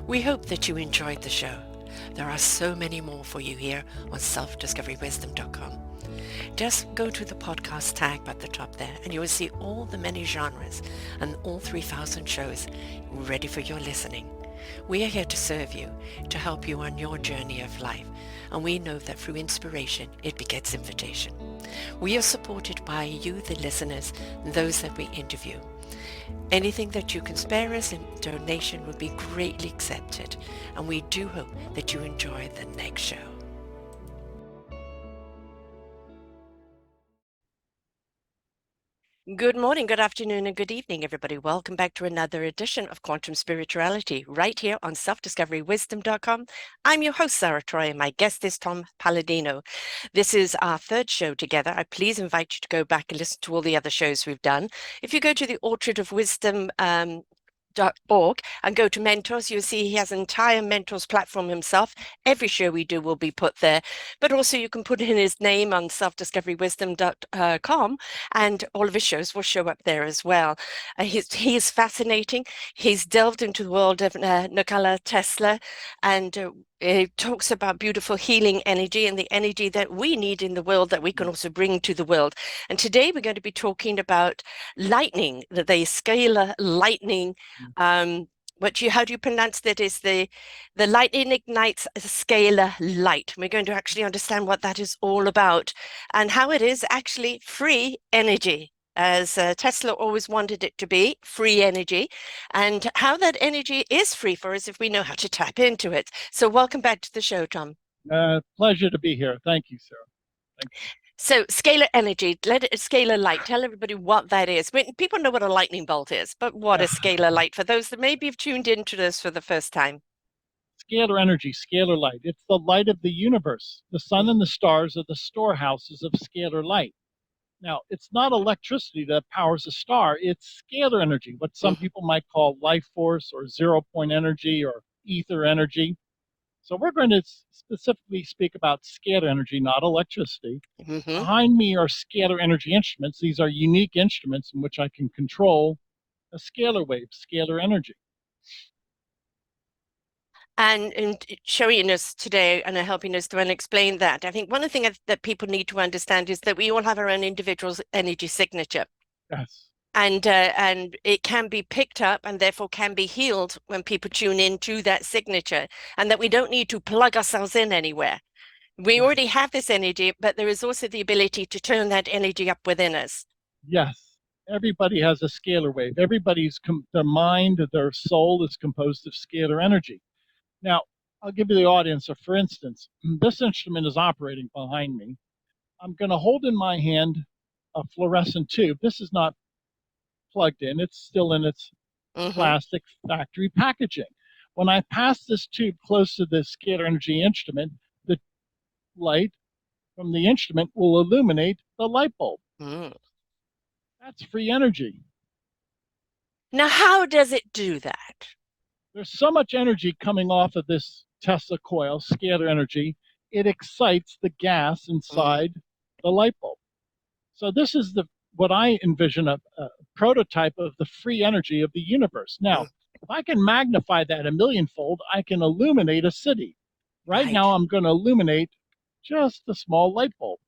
We hope that you enjoyed the show. There are so many more for you here on selfdiscoverywisdom.com. Just go to the podcast tag at the top there and you will see all the many genres and all 3,000 shows ready for your listening. We are here to serve you, to help you on your journey of life, and we know that through inspiration it begets invitation. We are supported by you, the listeners, and those that we interview. Anything that you can spare us in donation would be greatly accepted, and we do hope that you enjoy the next show. Good morning, good afternoon, and good evening, everybody. Welcome back to another edition of Quantum Spirituality right here on selfdiscoverywisdom.com. I'm your host, Sarah Troy, and my guest is Tom Paladino. This is our third show together. I please invite you to go back and listen to all the other shows we've done. If you go to the Orchard of Wisdom .org and go to mentors, you'll see he has an entire mentors platform himself. Every show we do will be put there, but also you can put in his name on selfdiscoverywisdom.com and all of his shows will show up there as well. He is fascinating. He's delved into the world of Nikola Tesla, and it talks about beautiful healing energy and the energy that we need in the world that we can also bring to the world. And today we're going to be talking about lightning, the scalar lightning. How do you pronounce that? Is the lightning ignites a scalar light. We're going to actually understand what that is all about and how it is actually free energy, as Tesla always wanted it to be, free energy, and how that energy is free for us if we know how to tap into it. So welcome back to the show, Tom. Pleasure to be here. Thank you, Sarah. Thank you. So scalar energy, scalar light, tell everybody what that is. People know what a lightning bolt is, but what is scalar light for those that maybe have tuned into this for the first time? Scalar energy, scalar light. It's the light of the universe. The sun and the stars are the storehouses of scalar light. Now, it's not electricity that powers a star. It's scalar energy, what some people might call life force or zero-point energy or ether energy. So we're going to specifically speak about scalar energy, not electricity. Behind me are scalar energy instruments. These are unique instruments in which I can control a scalar wave, scalar energy. And showing us today and helping us to explain that, I think one of the things that people need to understand is that we all have our own individual energy signature. Yes. And it can be picked up and therefore can be healed when people tune into that signature, and that we don't need to plug ourselves in anywhere. We already have this energy, but there is also the ability to turn that energy up within us. Yes. Everybody has a scalar wave. Everybody's, their mind, their soul is composed of scalar energy. Now, I'll give you the audience, for instance, this instrument is operating behind me. I'm going to hold in my hand a fluorescent tube. This is not plugged in. It's still in its plastic factory packaging. When I pass this tube close to the scalar energy instrument, the light from the instrument will illuminate the light bulb. That's free energy. Now, how does it do that? There's so much energy coming off of this Tesla coil, scalar energy, it excites the gas inside the light bulb. So this is what I envision a prototype of the free energy of the universe. Now, if I can magnify that a millionfold, I can illuminate a city. Right now, I'm going to illuminate just a small light bulb.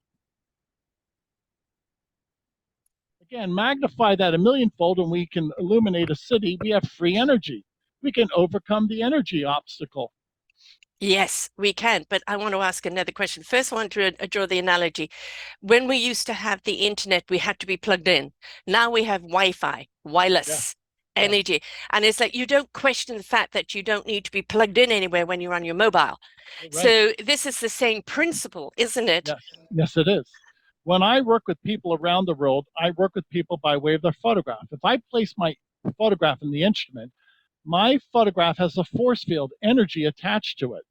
Again, magnify that a millionfold and we can illuminate a city. We have free energy. We can overcome the energy obstacle. Yes, we can. But I want to ask another question. First, I want to draw the analogy. When we used to have the internet, we had to be plugged in. Now we have Wi-Fi, wireless energy. And it's like you don't question the fact that you don't need to be plugged in anywhere when you're on your mobile. So this is the same principle, isn't it? Yes, it is. When I work with people around the world, I work with people by way of their photograph. If I place my photograph in the instrument, my photograph has a force field, energy attached to it.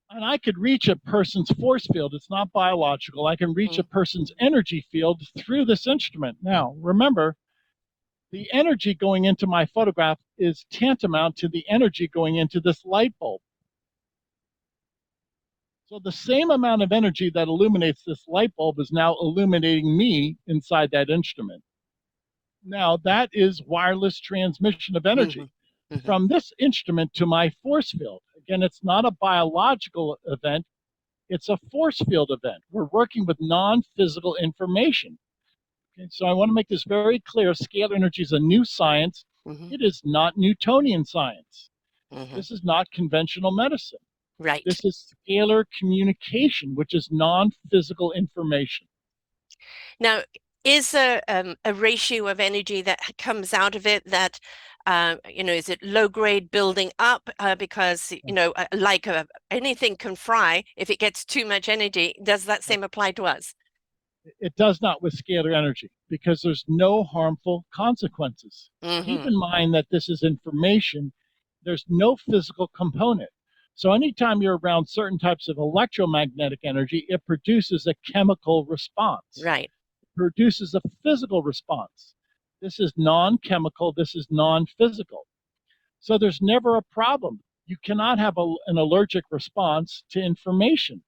And I could reach a person's force field. It's not biological. I can reach a person's energy field through this instrument. Now, remember, the energy going into my photograph is tantamount to the energy going into this light bulb. So the same amount of energy that illuminates this light bulb is now illuminating me inside that instrument. Now, that is wireless transmission of energy. Mm-hmm. from this instrument to my force field. Again, it's not a biological event, it's a force field event. We're working with non physical information. Okay, so I want to make this very clear. Scalar energy is a new science. Mm-hmm. It is not Newtonian science. Mm-hmm. This is not conventional medicine. Right. This is scalar communication, which is non physical information. Now, is there a ratio of energy that comes out of it that, is it low grade building up? Because, like anything can fry, if it gets too much energy, does that same apply to us? It does not with scalar energy because there's no harmful consequences. Keep Mm-hmm. in mind that this is information, there's no physical component. So, anytime you're around certain types of electromagnetic energy, it produces a chemical response, Right. produces a physical response. This is non chemical, this is non physical. So, there's never a problem. You cannot have an allergic response to information.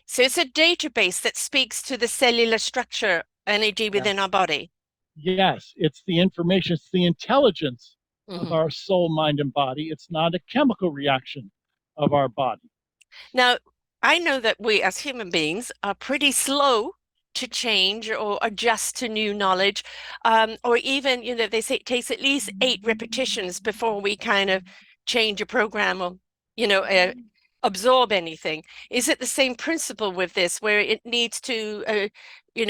So it's a database that speaks to the cellular structure energy Yeah. within our body. Yes, it's the information, it's the intelligence of Mm-hmm. our soul, mind, and body. It's not a chemical reaction of our body. Now, I know that we as human beings are pretty slow to change or adjust to new knowledge, or even, they say it takes at least 8 repetitions before we kind of change a program or, absorb anything. Is it the same principle with this, where it needs to,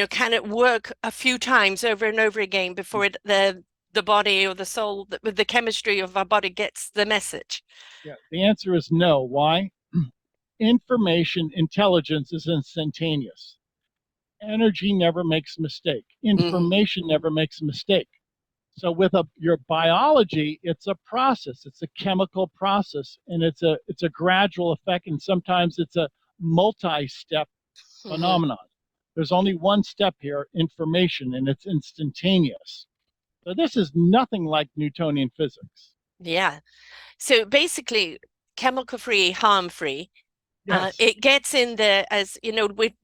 kind of work a few times over and over again before the body or the soul, the chemistry of our body gets the message? Yeah, the answer is no. Why? Information intelligence is instantaneous. Energy never makes a mistake. Hmm. Information never makes a mistake. So with your biology, it's a process. It's a chemical process, and it's a gradual effect, and sometimes it's a multi-step Hmm. phenomenon. There's only one step here, information, and it's instantaneous. So this is nothing like Newtonian physics. Yeah. So basically, chemical free, harm free. Yes. It gets in there as,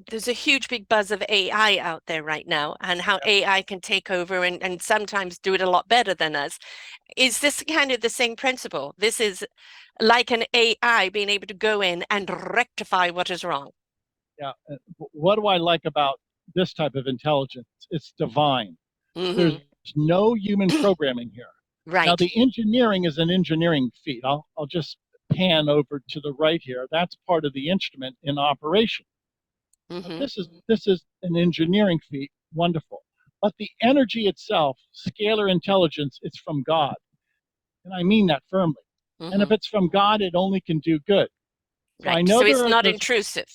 there's a huge big buzz of AI out there right now and how Yeah. AI can take over and sometimes do it a lot better than us. Is this kind of the same principle? This is like an AI being able to go in and rectify what is wrong. Yeah. What do I like about this type of intelligence? It's divine. There's Hmm. no human programming here. Now, Right. the engineering is an engineering feat. I'll just pan over to the right here. That's part of the instrument in operation. But Hmm. this is an engineering feat. Wonderful. But the energy itself, scalar intelligence, it's from God. And I mean that firmly. And if Hmm. it's from God, it only can do good. So I Right. know So it's not there's, intrusive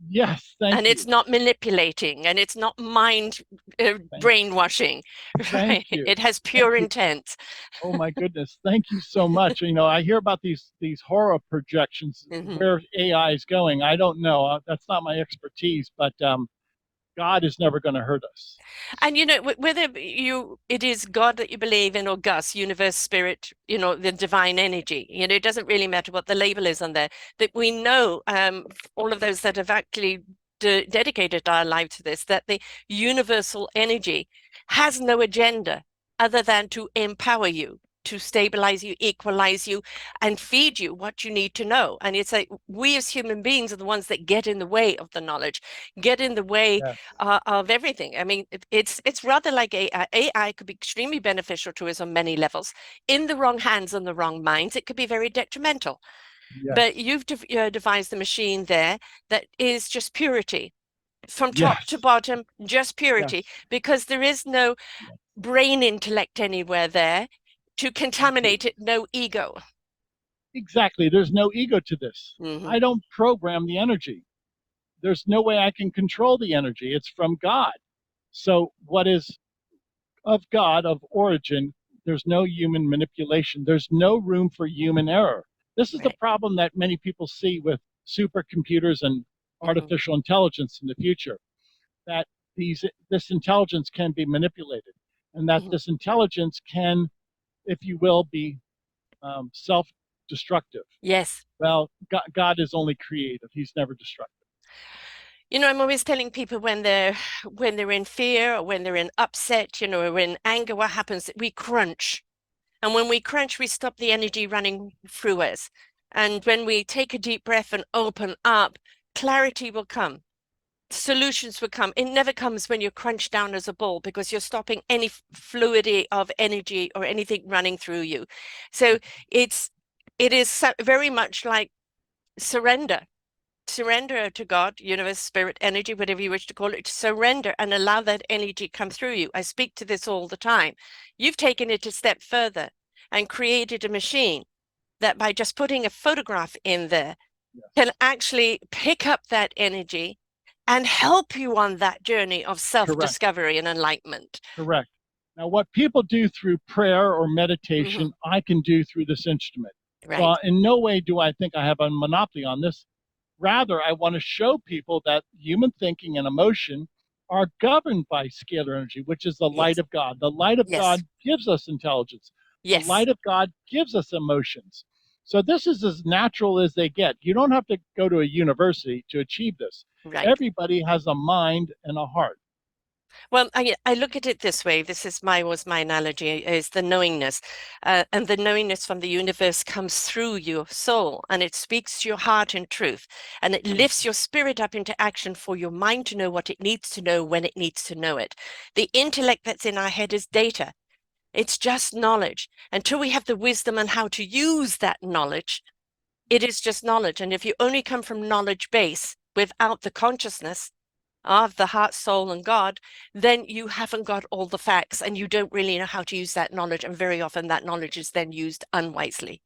yes, thank and it's you. not manipulating and it's not mind Thank you. brainwashing, Thank right? you. It has Thank pure you. intent. Oh my goodness. Thank you so much. I hear about these horror projections Hmm. where AI is going. I don't know. That's not my expertise, but God is never going to hurt us. And whether it is God that you believe in or Gus, universe, spirit, the divine energy, it doesn't really matter what the label is on there. That we know, all of those that have actually dedicated our life to this, that the universal energy has no agenda other than to empower you, to stabilize you, equalize you, and feed you what you need to know. And it's like we as human beings are the ones that get in the way of the knowledge, get in the way Yes. of everything. I mean, it's rather like AI. AI could be extremely beneficial to us on many levels. In the wrong hands and the wrong minds, it could be very detrimental. But Yes. you've devised the machine there that is just purity from top to Yes. bottom, just purity, Yes. because there is no Yes. brain intellect anywhere there to Thank you. contaminate it, no ego. Exactly. There's no ego to this. Hmm. I don't program the energy. There's no way I can control the energy. It's from God. So what is of God, of origin, there's no human manipulation. There's no room for human error. This is the Right. problem that many people see with supercomputers and Hmm. artificial intelligence in the future, that this intelligence can be manipulated, and that Hmm. this intelligence can, if you will, be self-destructive. Yes. Well, God is only creative. He's never destructive. I'm always telling people when they're in fear or when they're in upset, or in anger, what happens? We crunch. And when we crunch, we stop the energy running through us. And when we take a deep breath and open up, clarity will come. Solutions will come. It never comes when you're crunched down as a ball because you're stopping any fluidity of energy or anything running through you. So it is very much like surrender. Surrender to God, universe, spirit, energy, whatever you wish to call it, surrender and allow that energy come through you. I speak to this all the time. You've taken it a step further and created a machine that by just putting a photograph in there can actually pick up that energy and help you on that journey of Correct. self-discovery and enlightenment. Correct. Now, what people do through prayer or meditation, I can do through this instrument. So, Right. in no way do I think I have a monopoly on this. Rather, I want to show people that human thinking and emotion are governed by scalar energy, which is the light Yes. of God. The light of God Yes. gives us intelligence. The Yes. light of God gives us emotions. So, this is as natural as they get. You don't have to go to a university to achieve this. Right. Everybody has a mind and a heart. Well, I look at it this way. This is was my analogy is the knowingness, and the knowingness from the universe comes through your soul, and it speaks to your heart in truth, and it lifts your spirit up into action for your mind to know what it needs to know when it needs to know it. The intellect that's in our head is data. It's just knowledge. Until we have the wisdom on how to use that knowledge, it is just knowledge. And if you only come from knowledge base without the consciousness of the heart, soul, and God, then you haven't got all the facts and you don't really know how to use that knowledge. And very often that knowledge is then used unwisely.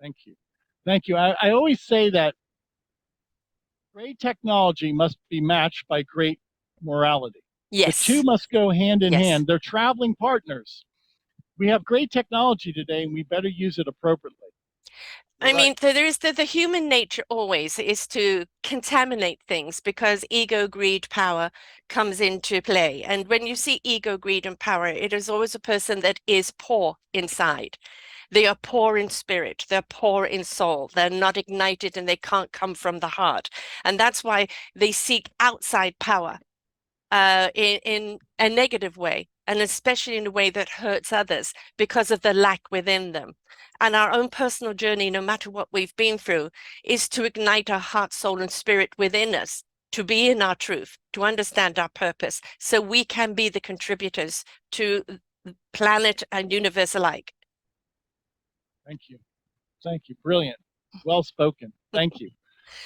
Thank you. Thank you. I always say that great technology must be matched by great morality. The two Yes. must go hand in Yes. hand. They're traveling partners. We have great technology today, and we better use it appropriately. You're I right. mean, there is the human nature always is to contaminate things because ego, greed, power comes into play. And when you see ego, greed, and power, it is always a person that is poor inside. They are poor in spirit, they're poor in soul, they're not ignited and they can't come from the heart. And that's why they seek outside power in a negative way, and especially in a way that hurts others because of the lack within them. And our own personal journey, no matter what we've been through, is to ignite our heart, soul, and spirit within us, to be in our truth, to understand our purpose, so we can be the contributors to planet and universe alike. Thank you. Thank you. Brilliant. Well spoken. Thank you.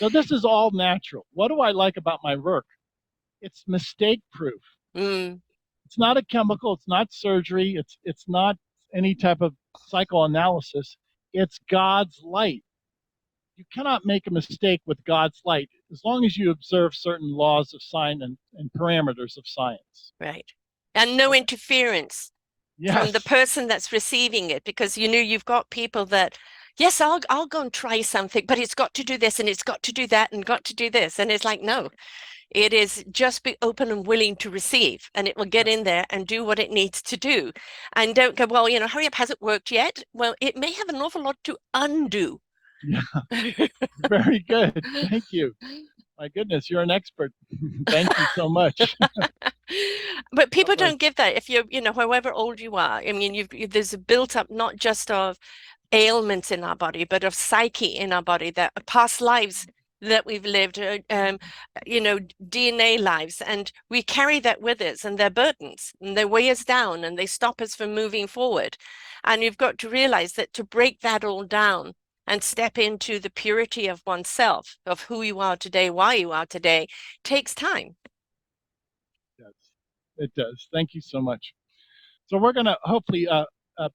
So this is all natural. What do I like about my work? It's mistake proof. Mm, It's not a chemical, it's not surgery, it's not any type of psychoanalysis. It's God's light. You cannot make a mistake with God's light as long as you observe certain laws of science and parameters of science. right. And no Okay. interference from the Yes. person that's receiving it, because you know you've got people that, yes, I'll go and try something, but it's got to do this and it's got to do that and got to do this. And it's like, no, it is just be open and willing to receive, and it will get Yeah. in there and do what it needs to do. And don't go, well, hurry up, has it worked yet? Well, it may have an awful lot to undo. Yeah. Very good. Thank you. My goodness, you're an expert. Thank you so much. But God people bless. don't give that. If you're, however old you are, I mean, there's a built up not just of ailments in our body, but of psyche in our body, that past lives that we've lived, DNA lives, and we carry that with us, and they're burdens, and they weigh us down, and they stop us from moving forward. And you've got to realize that to break that all down and step into the purity of oneself, of who you are today, why you are today, takes time. Yes, it does. Thank you so much. So we're going to hopefully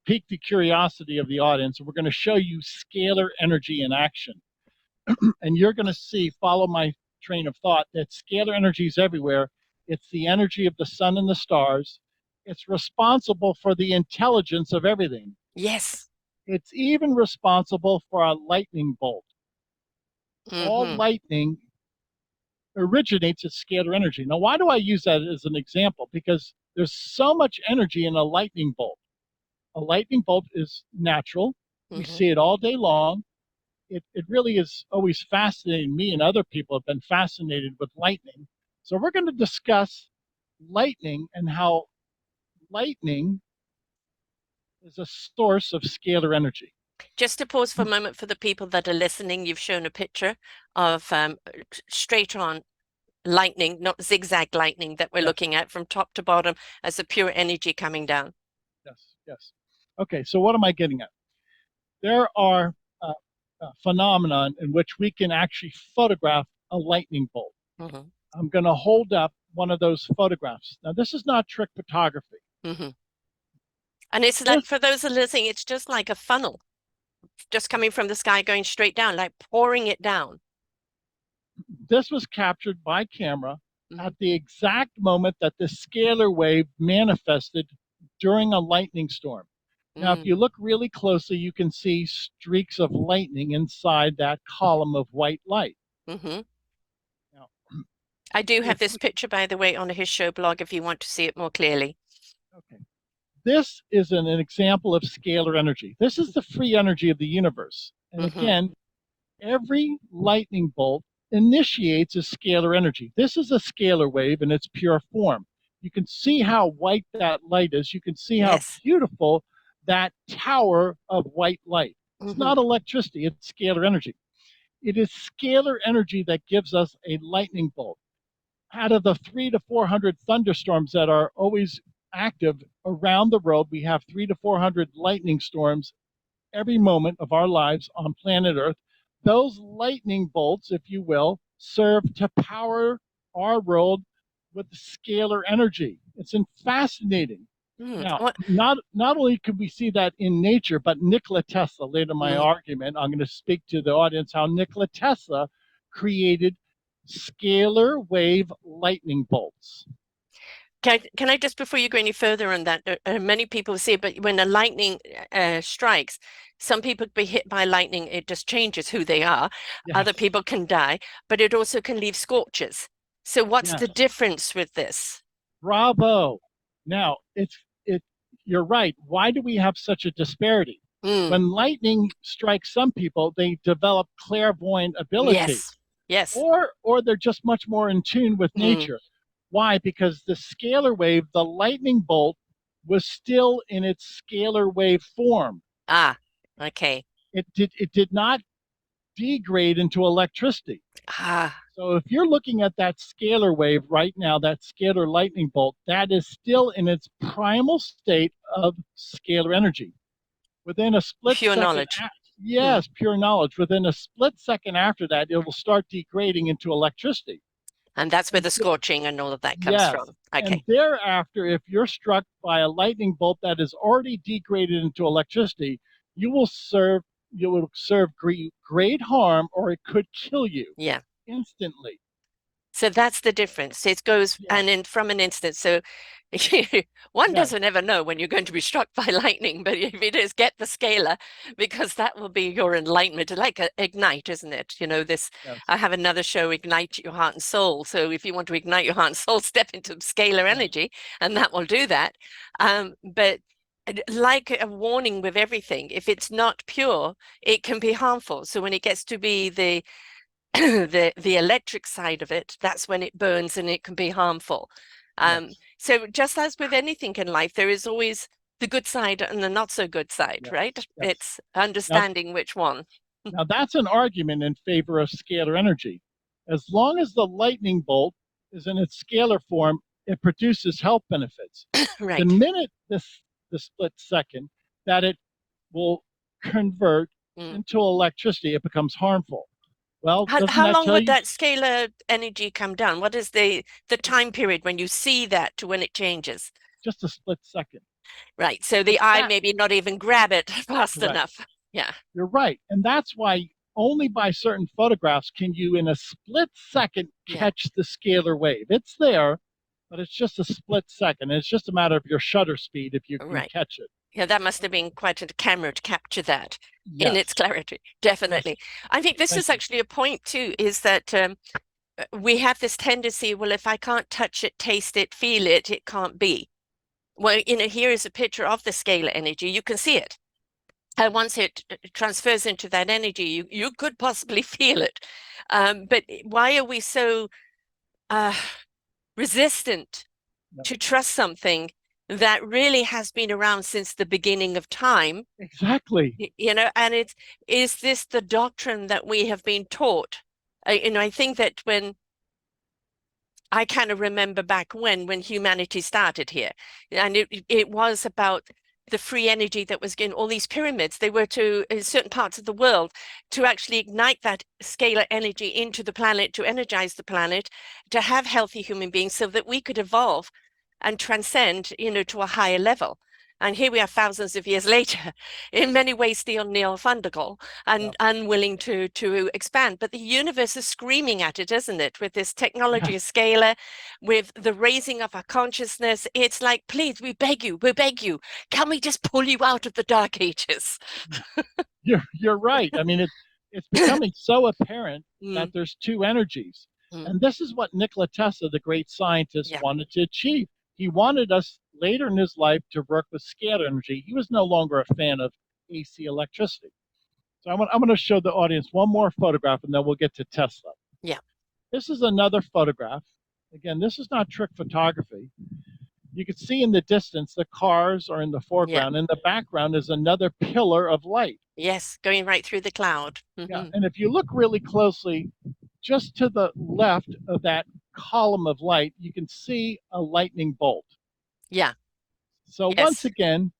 pique the curiosity of the audience. We're going to show you scalar energy in action. And you're going to see, follow my train of thought, that scalar energy is everywhere. It's the energy of the sun and the stars. It's responsible for the intelligence of everything. Yes. It's even responsible for a lightning bolt. All Mm-hmm. lightning originates as scalar energy. Now, why do I use that as an example? Because there's so much energy in a lightning bolt. A lightning bolt is natural. We Mm-hmm. see it all day long. It really is always fascinating me, and other people have been fascinated with lightning. So we're going to discuss lightning and how lightning is a source of scalar energy. Just to pause for a moment for the people that are listening, you've shown a picture of straight on lightning, not zigzag lightning that we're Yes, looking at from top to bottom as a pure energy coming down. yes, yes. Okay, so what am I getting at? There are phenomenon in which we can actually photograph a lightning bolt. Mm-hmm. I'm going to hold up one of those photographs. Now, this is not trick photography. Mm-hmm. And it's like, This, for those that are listening, it's just like a funnel, just coming from the sky, going straight down, like pouring it down. this was captured by camera Mm-hmm. at the exact moment that the scalar wave manifested during a lightning storm. Now, if you look really closely, you can see streaks of lightning inside that column of white light. Mm-hmm. Now, I do have if this picture, by the way, on his show blog if you want to see it more clearly. okay, this is an example of scalar energy. This is the free energy of the universe. And Mm-hmm. again, every lightning bolt initiates a scalar energy. This is a scalar wave in its pure form. You can see how white that light is. You can see how Yes. beautiful that tower of white light. It's Mm-hmm. not electricity, it's scalar energy. It is scalar energy that gives us a lightning bolt. Out of the 300 to 400 thunderstorms that are always active around the world, we have 300 to 400 lightning storms every moment of our lives on planet Earth. Those lightning bolts, if you will, serve to power our world with scalar energy. It's fascinating. Now, What? not only can we see that in nature, but Nikola Tesla, later in my Mm. argument, I'm going to speak to the audience how Nikola Tesla created scalar wave lightning bolts. Can I just, before you go any further on that, many people say, but when a lightning strikes, some people be hit by lightning, it just changes who they are. Other Yes, people can die, but it also can leave scorches. So what's the yes. difference with this? Bravo. Now, it you're right. Why do we have such a disparity? Mm. When lightning strikes some people, they develop clairvoyant ability, Yes. Yes. or they're just much more in tune with Mm. nature. Why? Because the scalar wave, the lightning bolt, was still in its scalar wave form. Ah, okay. It did not degrade into electricity. Ah, So if you're looking at that scalar wave right now, that scalar lightning bolt, that is still in its primal state of scalar energy. Within a split pure second, knowledge. Mm. yes, pure knowledge. Within a split second after that, it will start degrading into electricity. And that's where And the scorching and all of that comes yes, from. and Okay. thereafter, if you're struck by a lightning bolt that is already degraded into electricity, you will serve great harm, or it could kill you Yeah. instantly. So that's the difference. It goes Yes, and in from an instant. So one yes, doesn't ever know when you're going to be struck by lightning, but if it is, get the scalar because that will be your enlightenment. Like ignite, isn't it? You know, this, yes. I have another show, Ignite Your Heart and Soul. So if you want to ignite your heart and soul, step into scalar Yes, energy, and that will do that. But like a warning with everything, if it's not pure, it can be harmful. So when it gets to be the the electric side of it, that's when it burns and it can be harmful. yes, So just as with anything in life, there is always the good side and the not so good side, right? yes, yes. It's Now, understanding which one. now that's an argument in favor of scalar energy. As long as the lightning bolt is in its scalar form, it produces health benefits. The Right. minute the split second that it will convert Mm. into electricity, it becomes harmful. Well, doesn't How that long tell would you that scalar energy come down? What is the time period when you see that to when it changes? just a split second? Right. So the It's eye that maybe not even grab it fast correct. enough. Yeah. You're right. And that's why only by certain photographs can you, in a split second, Yeah. catch the scalar wave. It's there, but it's just a split second. It's just a matter of your shutter speed if you can Right. catch it. Yeah, that must have Okay. been quite a camera to capture that in its Yes. clarity. Yes. Definitely. I think this Thank is you. actually a point too, is that we have this tendency, well, if I can't touch it, taste it, feel it, it can't be. Well, here is a picture of the scalar energy. You can see it. And once it transfers into that energy, you could possibly feel it. But why are we so resistant No, to trust something that really has been around since the beginning of time. Exactly. And is this the doctrine that we have been taught? I think that when I kind of remember back when humanity started here, and it was about the free energy that was in all these pyramids. They were to, in certain parts of the world, to actually ignite that scalar energy into the planet, to energize the planet, to have healthy human beings so that we could evolve and transcend, to a higher level. And here we are thousands of years later, in many ways still neo-fungible Yeah. and unwilling to expand. But the universe is screaming at it, isn't it? With this technology of Yes. scalar, with the raising of our consciousness, it's like, please, we beg you, can we just pull you out of the dark ages? You're right. I mean, it's becoming so apparent that Mm, there's two energies. mm, And this is what Nikola Tesla, the great scientist, yeah, wanted to achieve. He wanted us later in his life to work with scalar energy. He was no longer a fan of AC electricity. So I'm going to show the audience one more photograph and then we'll get to Tesla. yeah, This is another photograph. Again, this is not trick photography. You can see in the distance the cars are in the yeah. foreground. In the background is another pillar of light. Yes, going right through the cloud. Yeah, and if you look really closely, just to the left of that column of light, you can see a lightning bolt. Yeah, So once yes. again,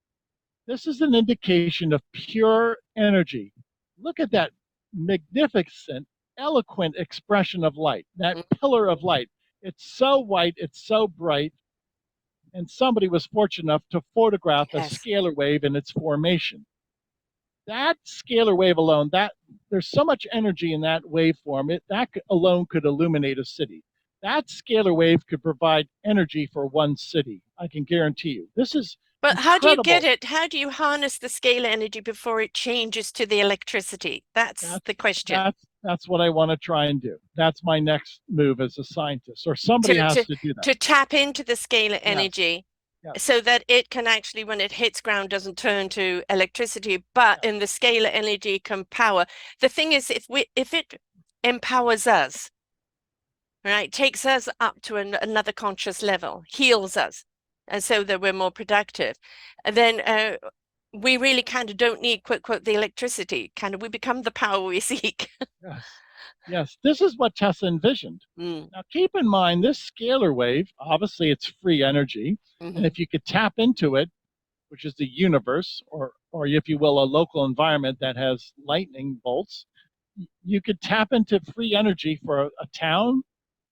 this is an indication of pure energy. Look at that magnificent, eloquent expression of light, that Mm, pillar of light. It's so white, it's so bright, and somebody was fortunate enough to photograph a yes. scalar wave in its formation. That scalar wave alone, that there's so much energy in that waveform, that alone could illuminate a city. That scalar wave could provide energy for one city. I can guarantee you. This is But how do you get incredible. it? How do you harness the scalar energy before it changes to the electricity? That's That's the question. that's what I want to try and do. That's my next move as a scientist, or somebody To has to to do that. to tap into the scalar Yes, energy yes, so that it can actually, when it hits ground, doesn't turn to electricity, but yes, in the scalar energy can power. The thing is, if it empowers us, right, takes us up to another conscious level, heals us, and so that we're more productive, and then we really kind of don't need, quote, quote, the electricity. Kind of, we become the power we seek. yes, yes. This is what Tesla envisioned. Mm, Now, keep in mind this scalar wave. Obviously, it's free energy, and mhm. if you could tap into it, which is the universe, or if you will, a local environment that has lightning bolts, you could tap into free energy for a town,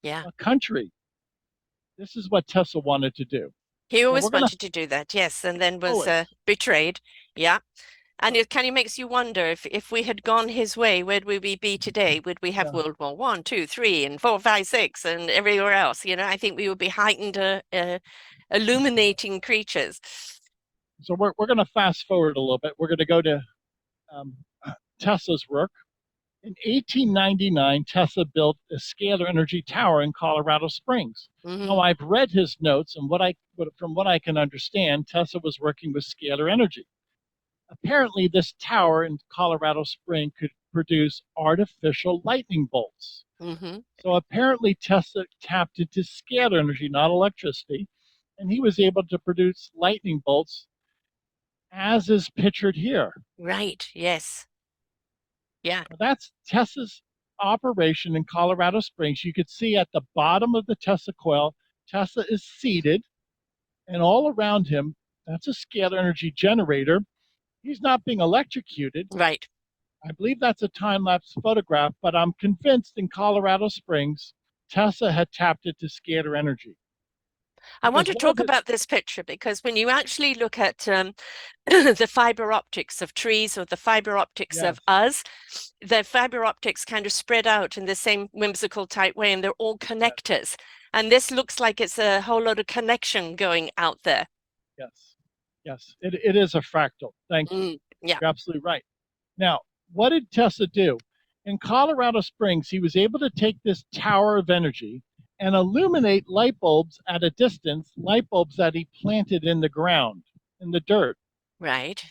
Yeah. a country. This is what Tesla wanted to do. He So we're always going to wanted to do that, yes, and then was always. betrayed. Yeah. And Well, it kind of makes you wonder if we had gone his way, where would we be today? Would we have yeah. World War One, two, three, and four, five, six, and everywhere else? I think we would be heightened, illuminating creatures. So we're going to fast forward a little bit. We're going to go to um, Tesla's work. In 1899, Tesla built a scalar energy tower in Colorado Springs. Now, Hmm. I've read his notes, and from what I can understand, Tesla was working with scalar energy. Apparently, this tower in Colorado Springs could produce artificial lightning bolts. Hmm. So apparently, Tesla tapped into scalar energy, not electricity, and he was able to produce lightning bolts as is pictured here. Right. Yes. Yeah. Now, that's Tesla's operation in Colorado Springs. You could see at the bottom of the Tesla coil, Tesla is seated, and all around him, that's a scalar energy generator. He's not being electrocuted. Right. I believe that's a time lapse photograph, but I'm convinced in Colorado Springs, Tesla had tapped into scalar energy. I want Because to one of talk the, about this picture because when you actually look at the fiber optics of trees or the fiber optics of yes, us, the fiber optics kind of spread out in the same whimsical type way, and they're all yes, connectors. And this looks like it's a whole lot of connection going out there. yes, yes, it is a fractal. Thank you. Yeah, You're absolutely right. Now, what did Tesla do? In Colorado Springs, he was able to take this tower of energy and illuminate light bulbs at a distance, light bulbs that he planted in the ground, in the dirt, right.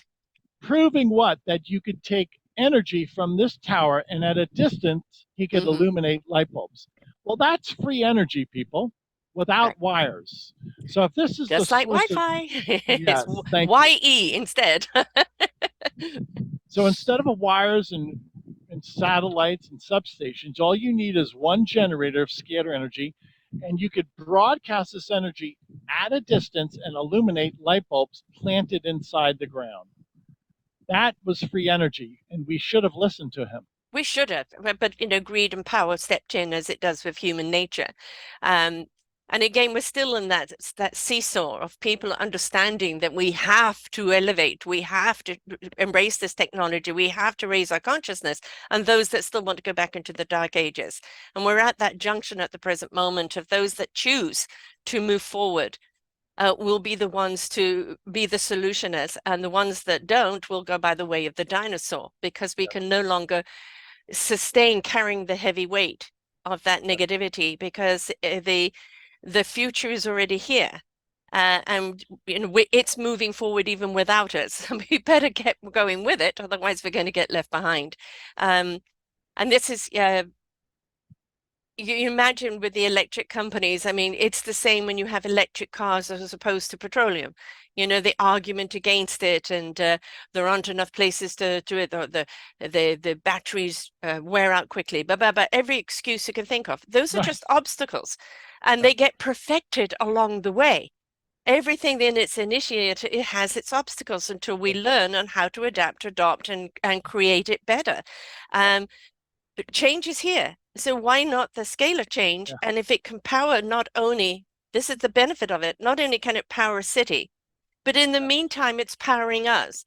proving what? That you could take energy from this tower and at a distance, he could Hmm. illuminate light bulbs. Well, that's free energy, people. without Right. wires. So if this is the Just like source of, Wi-Fi. It's yes, thank you. YE instead. So instead of wires and satellites and substations, all you need is one generator of scalar energy, and you could broadcast this energy at a distance and illuminate light bulbs planted inside the ground. That was free energy, and we should have listened to him. We should have, but greed and power stepped in as it does with human nature. Um, and again, we're still in that seesaw of people understanding that we have to elevate, we have to embrace this technology, we have to raise our consciousness, and those that still want to go back into the dark ages. And we're at that junction at the present moment of those that choose to move forward. Will be the ones to be the solutionists, and the ones that don't will go by the way of the dinosaur, because we can no longer sustain carrying the heavy weight of that negativity, because the future is already here. And it's moving forward even without us. We better get going with it, otherwise we're going to get left behind. And this is you imagine with the electric companies, I mean, it's the same when you have electric cars as opposed to petroleum. The argument against it, and there aren't enough places to do it, or the batteries wear out quickly, but every excuse you can think of. Those are Right. just obstacles, and Right. they get perfected along the way. Everything in its initiate, it has its obstacles until we Yeah. learn on how to adapt, adopt, and create it better. Um, but change is here. So why not the scalar change? Yeah. And if it can power not only, this is the benefit of it, not only can it power a city, but in the Yeah. meantime, it's powering us.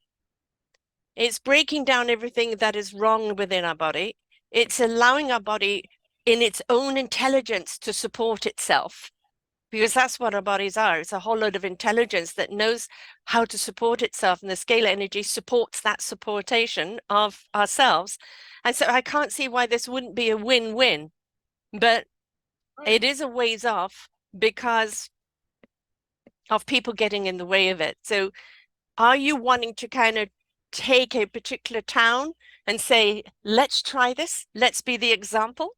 It's breaking down everything that is wrong within our body. It's allowing our body in its own intelligence to support itself, because that's what our bodies are. It's a whole load of intelligence that knows how to support itself, and the scalar energy supports that supportation of ourselves. And so I can't see why this wouldn't be a win-win, but Right. it is a ways off because of people getting in the way of it. So are you wanting to kind of take a particular town and say, let's try this, let's be the example?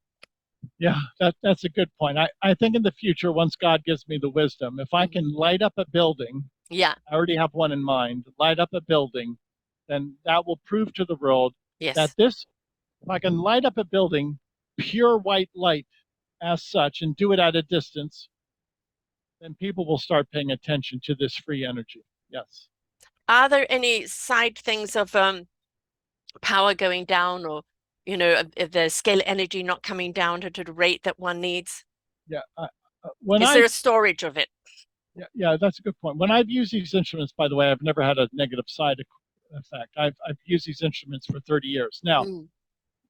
Yeah, that's a good point. I think in the future, once God gives me the wisdom, if I Mhm. can light up a building, Yeah, I already have one in mind, light up a building, then that will prove to the world that yes, this, if I can light up a building, pure white light as such, and do it at a distance, then people will start paying attention to this free energy. Yes. are there any side things of power going down, or the scale energy not coming down to the rate that one needs? Yeah. When Is there I've a storage of it? Yeah, yeah, that's a good point. When I've used these instruments, by the way, I've never had a negative side effect. I've used these instruments for 30 years. Now, Mm.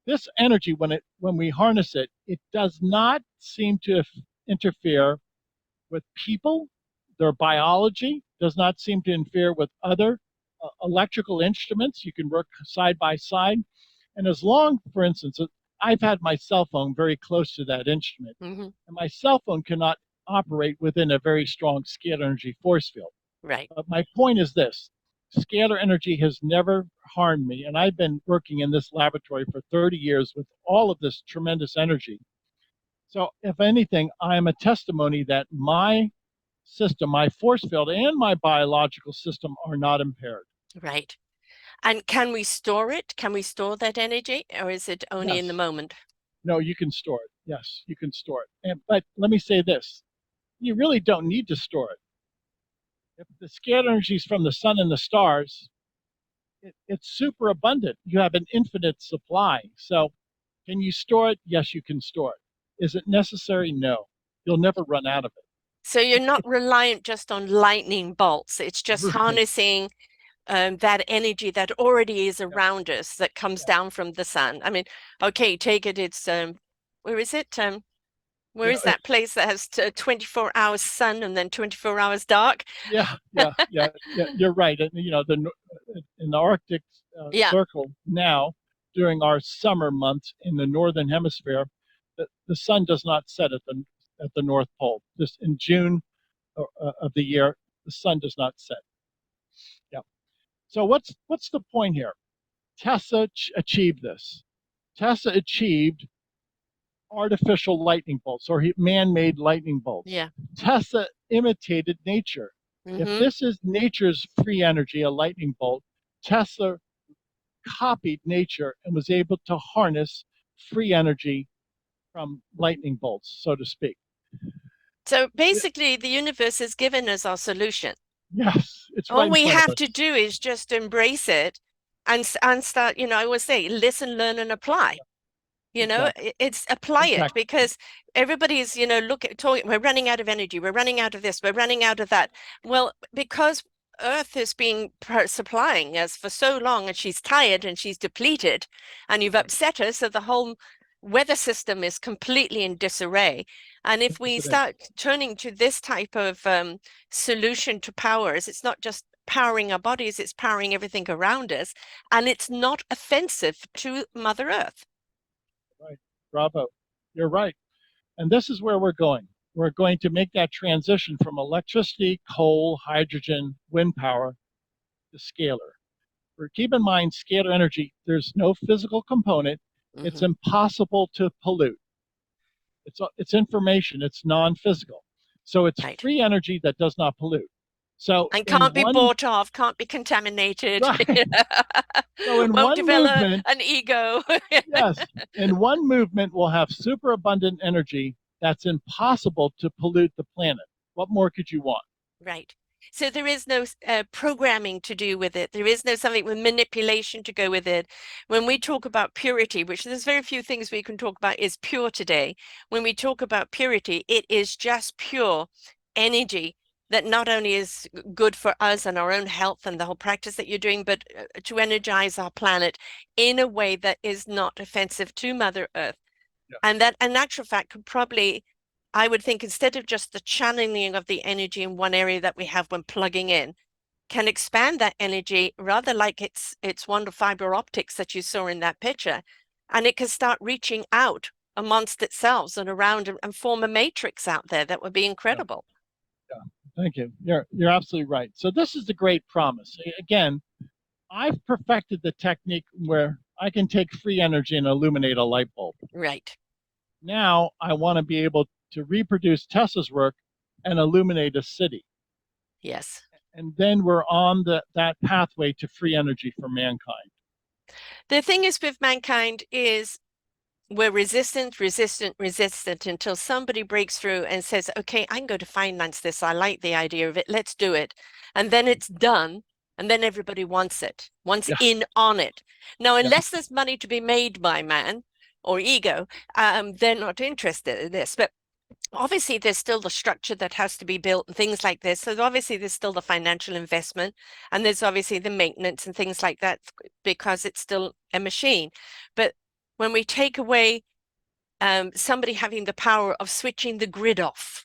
this energy, when we harness it, it does not seem to interfere with people, their biology, does not seem to interfere with other electrical instruments. You can work side by side. And as long, for instance, I've had my cell phone very close to that instrument, Hmm. and my cell phone cannot operate within a very strong scalar energy force field. Right, But my point is this: scalar energy has never harmed me, and I've been working in this laboratory for 30 years with all of this tremendous energy. So, if anything, I am a testimony that my system, my force field, and my biological system are not impaired. right. And can we store it? Can we store that energy, or is it only in the Yes. moment? No, you can store it. Yes, you can store it. But let me say this: you really don't need to store it. If the scalar energy is from the sun and the stars, it's super abundant. You have an infinite supply. So, can you store it? Yes, you can store it. Is it necessary? No. You'll never run out of it. So you're not reliant just on lightning bolts. It's just Right. harnessing that energy that already is Yeah. around us, that comes Yeah. down from the sun. I mean, okay, take it. It's where is it? Where Yeah. is that place that has 24 hours sun and then 24 hours dark? Yeah. Yeah. Yeah. Yeah. You're right. And, in the Arctic Yeah. Circle now, during our summer months in the northern hemisphere, the sun does not set at the North Pole. Just in June of the year, the sun does not set. Yeah. So what's the point here? Tesla achieved this. Tesla achieved artificial lightning bolts or man-made lightning bolts. Yeah. Tesla imitated nature. If Mm-hmm. this is nature's free energy, a lightning bolt, Tesla copied nature and was able to harness free energy from lightning bolts, so to speak. So basically, the universe has given us our solution. Yes, it's All right in we front of have to us. do is just embrace it and start, I always say, listen, learn, and apply. Exactly. It's apply it, Exactly. because everybody's, look at talking, we're running out of energy, we're running out of this, we're running out of that. Well, because Earth has been supplying us for so long and she's tired and she's depleted and you've upset her, so the whole weather system is completely in disarray. And if we Yes, it is. start turning to this type of solution to powers, it's not just powering our bodies, it's powering everything around us, and it's not offensive to Mother Earth. Right. Bravo. You're right. And this is where we're going. We're going to make that transition from electricity, coal, hydrogen, wind power to scalar. Keep in mind, scalar energy, there's no physical component. It's Mm-hmm. impossible to pollute. It's information, it's non-physical. So it's Right. free energy that does not pollute. So And in can't be one, bought off, can't be contaminated, right. So in won't one develop movement, an ego. yes, in one movement, we'll have superabundant energy that's impossible to pollute the planet. What more could you want? Right. So there is no programming to do with it. There is no something with manipulation to go with it. When we talk about purity, which there's very few things we can talk about is pure today. When we talk about purity, it is just pure energy that not only is good for us and our own health and the whole practice that you're doing, but to energize our planet in a way that is not offensive to Mother Earth. Yeah, And that, in actual fact, could probably, I would think, instead of just the channeling of the energy in one area that we have when plugging in, can expand that energy rather like it's one of fiber optics that you saw in that picture. And it can start reaching out amongst itself and around and form a matrix out there that would be yeah, incredible. yeah. Thank you. You're absolutely right. So this is the great promise. Again, I've perfected the technique where I can take free energy and illuminate a light bulb. Right. Now I want to be able to reproduce Tesla's work and illuminate a city. Yes. And then we're on that pathway to free energy for mankind. The thing is with mankind is we're resistant, resistant, resistant until somebody breaks through and says, okay, I'm going to finance this. I like the idea of it. Let's do it. And then it's done. And then everybody wants it, wants Yeah, in on it. Now, yeah, unless there's money to be made by man or ego, they're not interested in this. But obviously, there's still the structure that has to be built and things like this. So obviously, there's still the financial investment, and there's obviously the maintenance and things like that because it's still a machine. But when we take away somebody having the power of switching the grid off,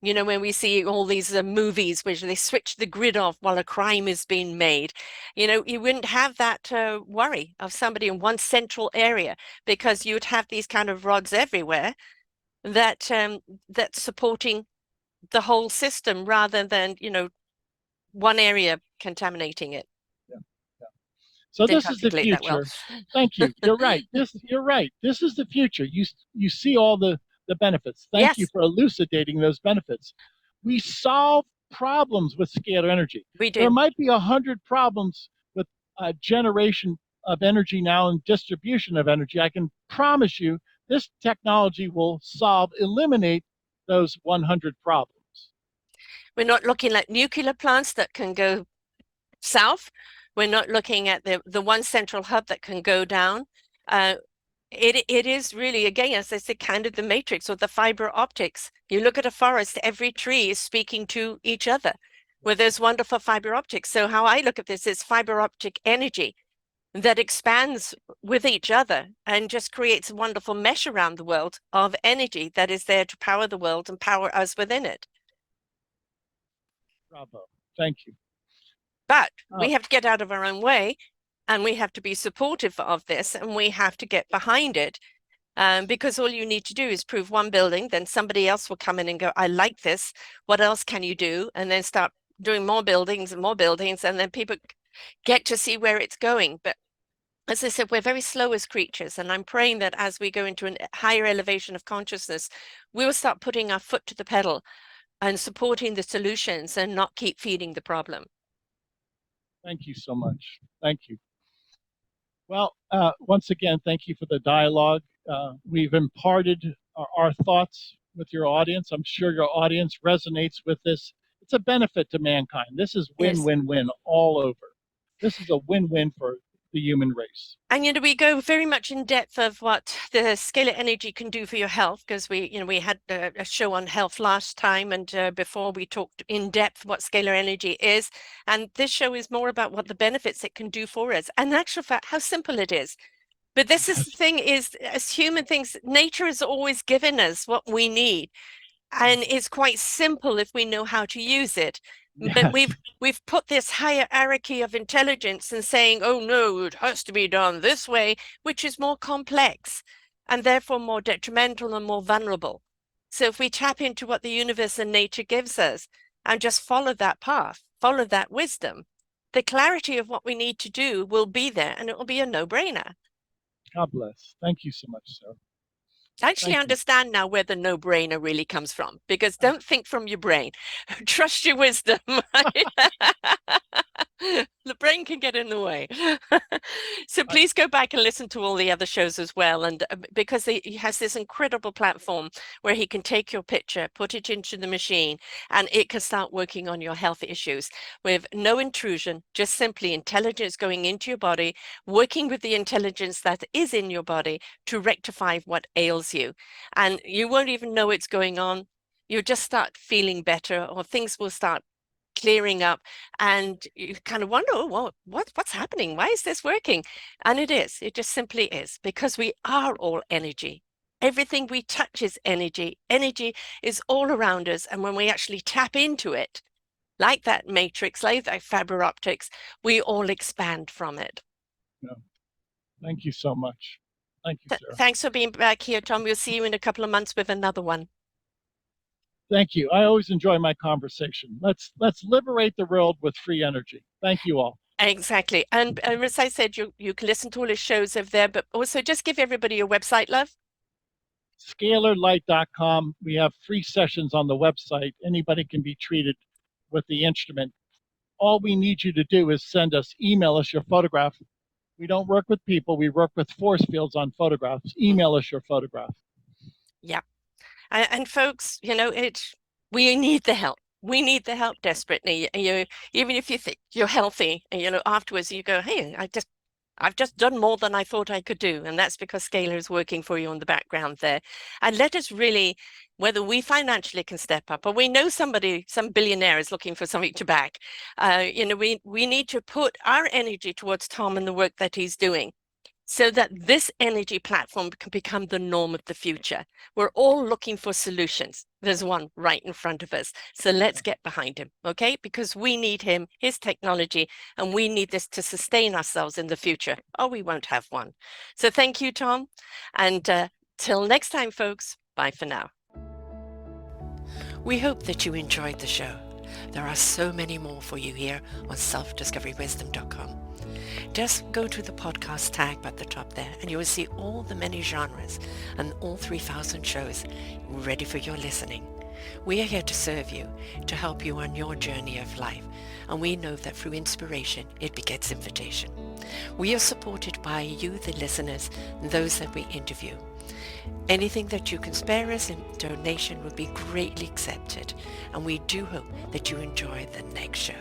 when we see all these movies which they switch the grid off while a crime is being made, you wouldn't have that worry of somebody in one central area, because you would have these kind of rods everywhere that's supporting the whole system rather than one area contaminating it. yeah, yeah. So Didn't this is the articulate that well. future. Thank you. You're right. You're right. This is the future. You see all the benefits. Thank you Yes, for elucidating those benefits. We solve problems with scalar energy. we There do. might be 100 problems with generation of energy now and distribution of energy. I can promise you this technology will eliminate those 100 problems. We're not looking at nuclear plants that can go south. We're not looking at the one central hub that can go down. It is really, again, as I said, kind of the matrix or the fiber optics. You look at a forest, every tree is speaking to each other, where there's wonderful fiber optics. So how I look at this is fiber optic energy that expands with each other and just creates a wonderful mesh around the world of energy that is there to power the world and power us within it. Bravo. Thank you. But Uh, we have to get out of our own way, and we have to be supportive of this, and we have to get behind it. Because all you need to do is prove one building, then somebody else will come in and go, I like this. What else can you do? And then start doing more buildings, and then people get to see where it's going. But as I said, we're very slow as creatures, and I'm praying that as we go into a higher elevation of consciousness, we will start putting our foot to the pedal and supporting the solutions and not keep feeding the problem. Thank you so much. Thank you. Well, once again, thank you for the dialogue. We've imparted our thoughts with your audience. I'm sure your audience resonates with this. It's a benefit to mankind. This is Yes. win-win-win all over. This is a win-win for the human race. And we go very much in depth of what the scalar energy can do for your health, because we had a show on health last time, and before we talked in depth what scalar energy is, and this show is more about what the benefits it can do for us, and in actual fact how simple it is. But this is the thing, is as human things, nature has always given us what we need, and it's quite simple if we know how to use it. But Yes. we've put this hierarchy of intelligence and saying, oh no, it has to be done this way, which is more complex and therefore more detrimental and more vulnerable. So if we tap into what the universe and nature gives us and just follow that path, follow that wisdom, the clarity of what we need to do will be there, and it will be a no-brainer. God bless. Thank you so much, sir. I actually Thank you. understand now where the no-brainer really comes from, because don't think from your brain. Trust your wisdom. The brain can get in the way. So please go back and listen to all the other shows as well. And because he has this incredible platform where he can take your picture, put it into the machine, and it can start working on your health issues with no intrusion, just simply intelligence going into your body, working with the intelligence that is in your body to rectify what ails you. And you won't even know it's going on. You'll just start feeling better, or things will start clearing up, and you kind of wonder, oh, well, what's happening? Why is this working? And it just simply is, because we are all energy. Everything we touch is energy. Energy is all around us, and when we actually tap into it, like that matrix, like that fiber optics, we all expand from it. Yeah. Thank you so much. Thank you, Sarah. Thanks for being back here, Tom. We'll see you in a couple of months with another one. Thank you. I always enjoy my conversation. Let's liberate the world with free energy. Thank you all. Exactly. And as I said, you can listen to all his shows over there, but also just give everybody your website, love. Scalarlight.com. We have free sessions on the website. Anybody can be treated with the instrument. All we need you to do is email us your photograph. We don't work with people. We work with force fields on photographs. Email us your photograph. Yeah. And folks, we need the help. We need the help desperately. Even if you think you're healthy, afterwards you go, hey, I've just done more than I thought I could do. And that's because Scalar is working for you on the background there. And let us really, whether we financially can step up, or we know some billionaire is looking for something to back, we need to put our energy towards Tom and the work that he's doing, so that this energy platform can become the norm of the future. We're all looking for solutions. There's one right in front of us. So let's get behind him, okay? Because we need him, his technology, and we need this to sustain ourselves in the future, or we won't have one. So thank you, Tom. And till next time, folks, bye for now. We hope that you enjoyed the show. There are so many more for you here on selfdiscoverywisdom.com. Just go to the podcast tab at the top there, and you will see all the many genres and all 3,000 shows ready for your listening. We are here to serve you, to help you on your journey of life, and we know that through inspiration, it begets invitation. We are supported by you, the listeners, and those that we interview. Anything that you can spare us in donation would be greatly accepted, and we do hope that you enjoy the next show.